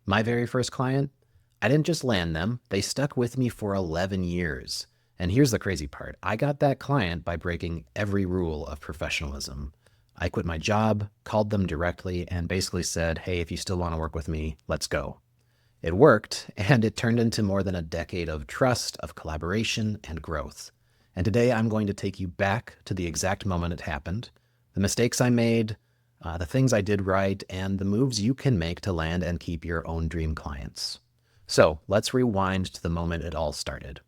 My very first client, I didn't just land them, they stuck with me for 11 years. And here's the crazy part. I got that client by breaking every rule of professionalism. I quit my job, called them directly, and basically said, hey, if you still want to work with me, let's go. It worked, and it turned into more than a decade of trust, of collaboration, and growth. And today I'm going to take you back to the exact moment it happened, the mistakes I made, the things I did right, and the moves you can make to land and keep your own dream clients. So let's rewind to the moment it all started.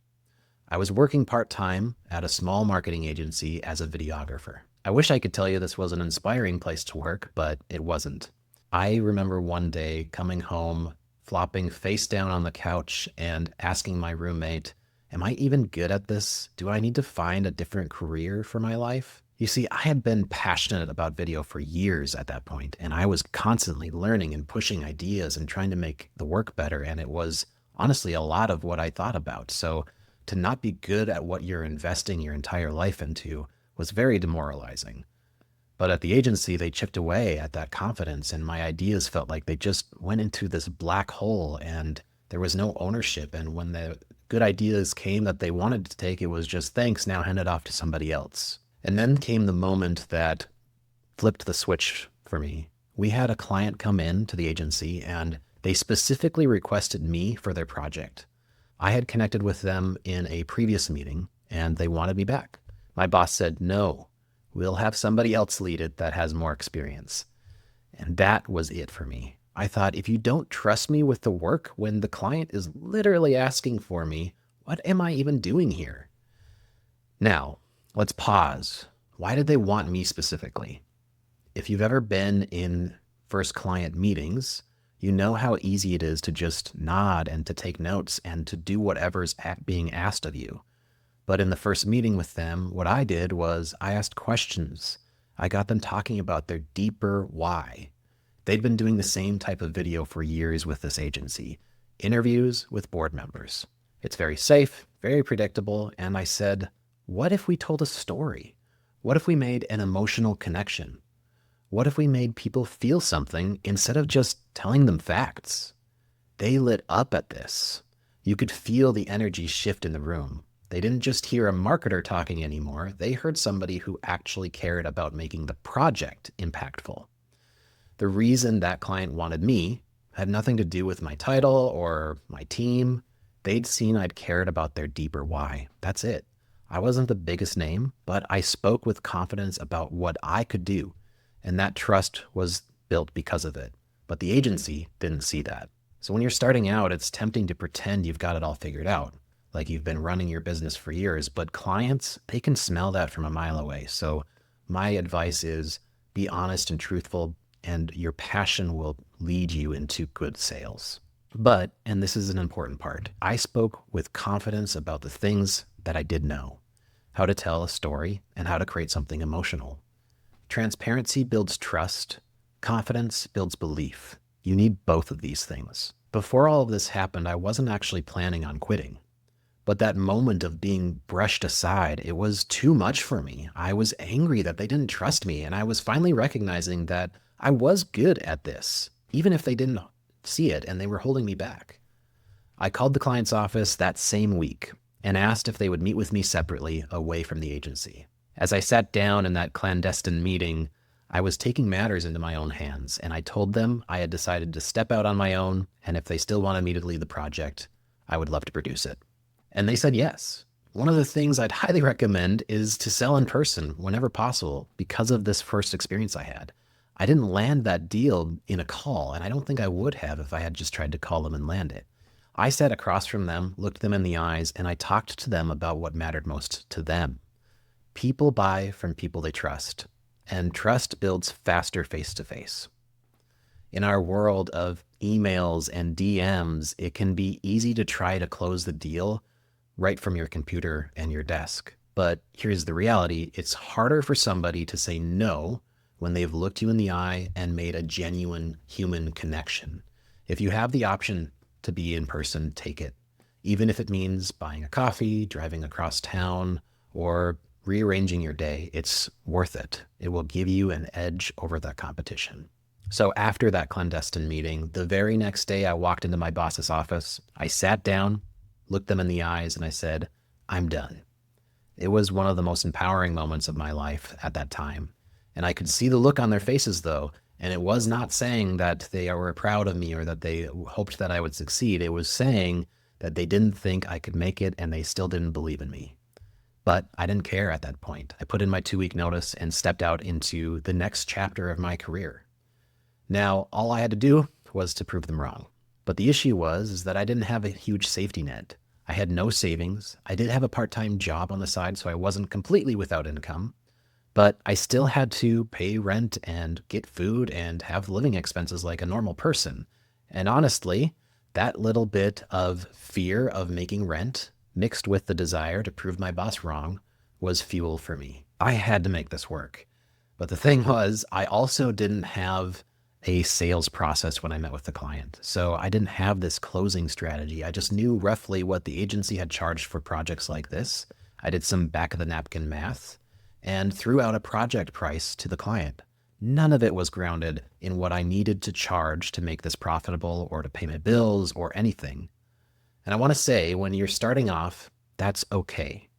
I was working part-time at a small marketing agency as a videographer. I wish I could tell you this was an inspiring place to work, but it wasn't. I remember one day coming home, flopping face down on the couch and asking my roommate, am I even good at this? Do I need to find a different career for my life? You see, I had been passionate about video for years at that point, and I was constantly learning and pushing ideas and trying to make the work better, and it was honestly a lot of what I thought about. So to not be good at what you're investing your entire life into was very demoralizing. But at the agency, they chipped away at that confidence, and my ideas felt like they just went into this black hole and there was no ownership. And when the good ideas came that they wanted to take, it was just thanks, now hand it off to somebody else. And then came the moment that flipped the switch for me. We had a client come in to the agency and they specifically requested me for their project. I had connected with them in a previous meeting and they wanted me back. My boss said, no, we'll have somebody else lead it that has more experience. And that was it for me. I thought, if you don't trust me with the work when the client is literally asking for me, what am I even doing here? Now, let's pause. Why did they want me specifically? If you've ever been in first client meetings, you know how easy it is to just nod and to take notes and to do whatever's being asked of you. But in the first meeting with them, what I did was I asked questions. I got them talking about their deeper why. They'd been doing the same type of video for years with this agency, interviews with board members. It's very safe, very predictable, and I said, what if we told a story? What if we made an emotional connection? What if we made people feel something instead of just telling them facts? They lit up at this. You could feel the energy shift in the room. They didn't just hear a marketer talking anymore. They heard somebody who actually cared about making the project impactful. The reason that client wanted me had nothing to do with my title or my team. They'd seen I'd cared about their deeper why. That's it. I wasn't the biggest name, but I spoke with confidence about what I could do, and that trust was built because of it. But the agency didn't see that. So when you're starting out, it's tempting to pretend you've got it all figured out, like you've been running your business for years, but clients, they can smell that from a mile away. So my advice is be honest and truthful, and your passion will lead you into good sales. But, and this is an important part, I spoke with confidence about the things that I did know, how to tell a story and how to create something emotional. Transparency builds trust. Confidence builds belief. You need both of these things. Before all of this happened, I wasn't actually planning on quitting. But that moment of being brushed aside, it was too much for me. I was angry that they didn't trust me, and I was finally recognizing that I was good at this, even if they didn't see it and they were holding me back. I called the client's office that same week and asked if they would meet with me separately away from the agency. As I sat down in that clandestine meeting, I was taking matters into my own hands, and I told them I had decided to step out on my own, and if they still wanted me to lead the project, I would love to produce it. And they said yes. One of the things I'd highly recommend is to sell in person whenever possible because of this first experience I had. I didn't land that deal in a call, and I don't think I would have if I had just tried to call them and land it. I sat across from them, looked them in the eyes, and I talked to them about what mattered most to them. People buy from people they trust, and trust builds faster face-to-face. In our world of emails and DMs, it can be easy to try to close the deal right from your computer and your desk. But here's the reality. It's harder for somebody to say no when they've looked you in the eye and made a genuine human connection. If you have the option to be in person, take it. Even if it means buying a coffee, driving across town, or rearranging your day, it's worth it. It will give you an edge over the competition. So after that clandestine meeting, the very next day I walked into my boss's office. I sat down, looked them in the eyes, and I said, I'm done. It was one of the most empowering moments of my life at that time. And I could see the look on their faces, though. And it was not saying that they were proud of me or that they hoped that I would succeed. It was saying that they didn't think I could make it and they still didn't believe in me. But I didn't care at that point. I put in my 2-week notice and stepped out into the next chapter of my career. Now, all I had to do was to prove them wrong. But the issue was that I didn't have a huge safety net. I had no savings. I did have a part-time job on the side, so I wasn't completely without income. But I still had to pay rent and get food and have living expenses like a normal person. And honestly, that little bit of fear of making rent mixed with the desire to prove my boss wrong was fuel for me. I had to make this work. But the thing was, I also didn't have a sales process when I met with the client. So I didn't have this closing strategy. I just knew roughly what the agency had charged for projects like this. I did some back of the napkin math and threw out a project price to the client. None of it was grounded in what I needed to charge to make this profitable or to pay my bills or anything. And I want to say, when you're starting off, that's okay,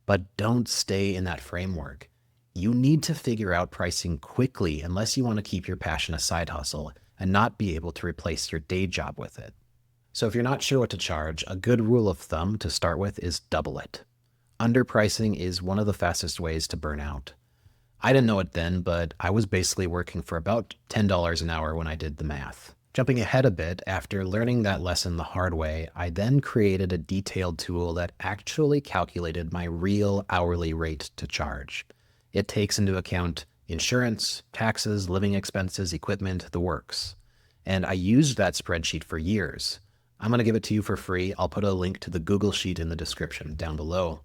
but don't stay in that framework. You need to figure out pricing quickly unless you want to keep your passion a side hustle and not be able to replace your day job with it. So if you're not sure what to charge, a good rule of thumb to start with is double it. Underpricing is one of the fastest ways to burn out. I didn't know it then, but I was basically working for about $10 an hour when I did the math. Jumping ahead a bit, after learning that lesson the hard way, I then created a detailed tool that actually calculated my real hourly rate to charge. It takes into account insurance, taxes, living expenses, equipment, the works. And I used that spreadsheet for years. I'm going to give it to you for free. I'll put a link to the Google Sheet in the description down below.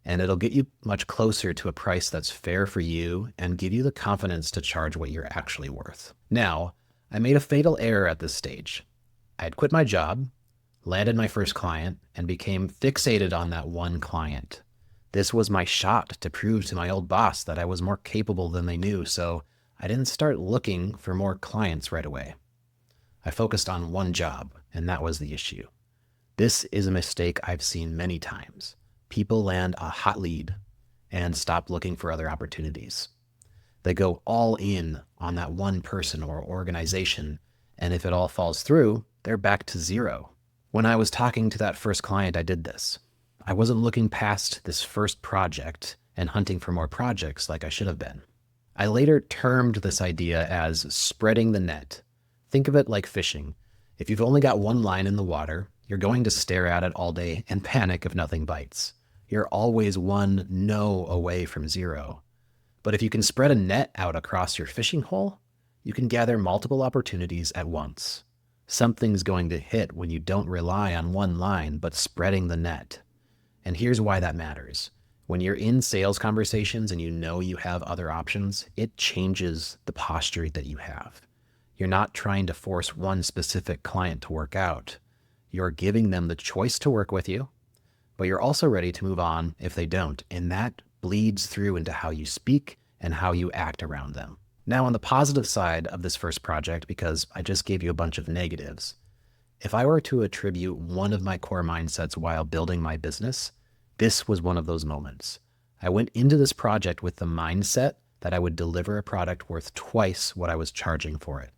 And it'll get you much closer to a price that's fair for you and give you the confidence to charge what you're actually worth. Now, I made a fatal error at this stage. I had quit my job, landed my first client, and became fixated on that one client. This was my shot to prove to my old boss that I was more capable than they knew, so I didn't start looking for more clients right away. I focused on one job, and that was the issue. This is a mistake I've seen many times. People land a hot lead and stop looking for other opportunities. They go all in on that one person or organization, and if it all falls through, they're back to zero. When I was talking to that first client, I did this. I wasn't looking past this first project and hunting for more projects like I should have been. I later termed this idea as spreading the net. Think of it like fishing. If you've only got one line in the water, you're going to stare at it all day and panic if nothing bites. You're always one no away from zero. But if you can spread a net out across your fishing hole, you can gather multiple opportunities at once. Something's going to hit when you don't rely on one line, but spreading the net. And here's why that matters. When you're in sales conversations and you know you have other options, it changes the posture that you have. You're not trying to force one specific client to work out. You're giving them the choice to work with you, but you're also ready to move on if they don't. And that bleeds through into how you speak and how you act around them. Now, on the positive side of this first project, because I just gave you a bunch of negatives, if I were to attribute one of my core mindsets while building my business, this was one of those moments. I went into this project with the mindset that I would deliver a product worth twice what I was charging for it.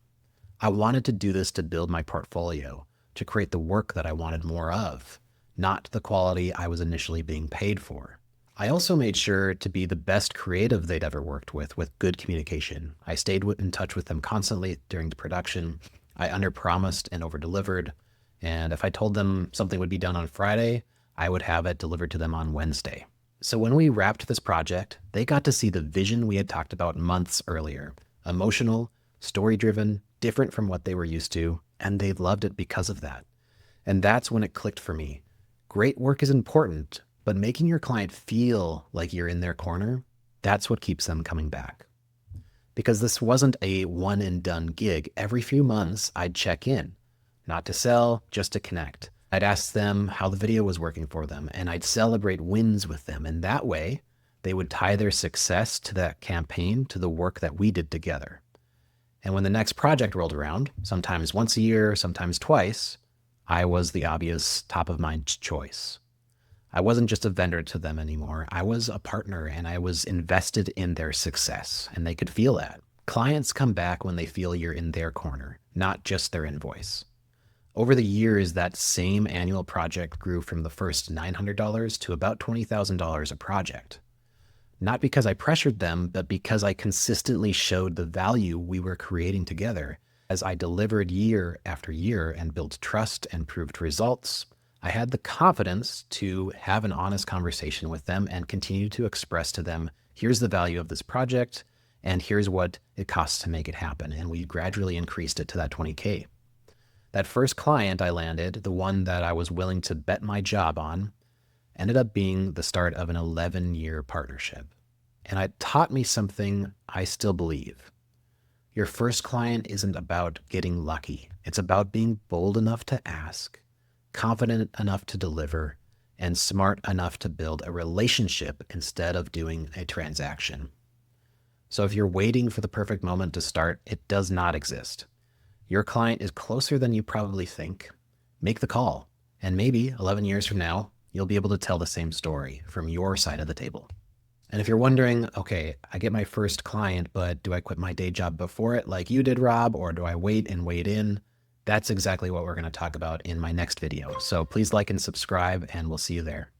I wanted to do this to build my portfolio, to create the work that I wanted more of, not the quality I was initially being paid for. I also made sure to be the best creative they'd ever worked with good communication. I stayed in touch with them constantly during the production. I underpromised and overdelivered. And if I told them something would be done on Friday, I would have it delivered to them on Wednesday. So when we wrapped this project, they got to see the vision we had talked about months earlier. Emotional, story-driven, different from what they were used to, and they loved it because of that. And that's when it clicked for me. Great work is important, but making your client feel like you're in their corner, that's what keeps them coming back. Because this wasn't a one and done gig. Every few months, I'd check in, not to sell, just to connect. I'd ask them how the video was working for them, and I'd celebrate wins with them. And that way, they would tie their success to that campaign, to the work that we did together. And when the next project rolled around, sometimes once a year, sometimes twice, I was the obvious top of mind choice. I wasn't just a vendor to them anymore. I was a partner and I was invested in their success, and they could feel that. Clients come back when they feel you're in their corner, not just their invoice. Over the years, that same annual project grew from the first $900 to about $20,000 a project. Not because I pressured them, but because I consistently showed the value we were creating together. As I delivered year after year and built trust and proved results, I had the confidence to have an honest conversation with them and continue to express to them, here's the value of this project, and here's what it costs to make it happen. And we gradually increased it to that 20K. That first client I landed, the one that I was willing to bet my job on, ended up being the start of an 11-year partnership. And it taught me something I still believe. Your first client isn't about getting lucky. It's about being bold enough to ask, confident enough to deliver, and smart enough to build a relationship instead of doing a transaction. So if you're waiting for the perfect moment to start, it does not exist. Your client is closer than you probably think. Make the call, and maybe 11 years from now, you'll be able to tell the same story from your side of the table. And if you're wondering, okay, I get my first client, but do I quit my day job before it like you did, Rob, or do I wait and wait in? That's exactly what we're going to talk about in my next video. So please like and subscribe, and we'll see you there.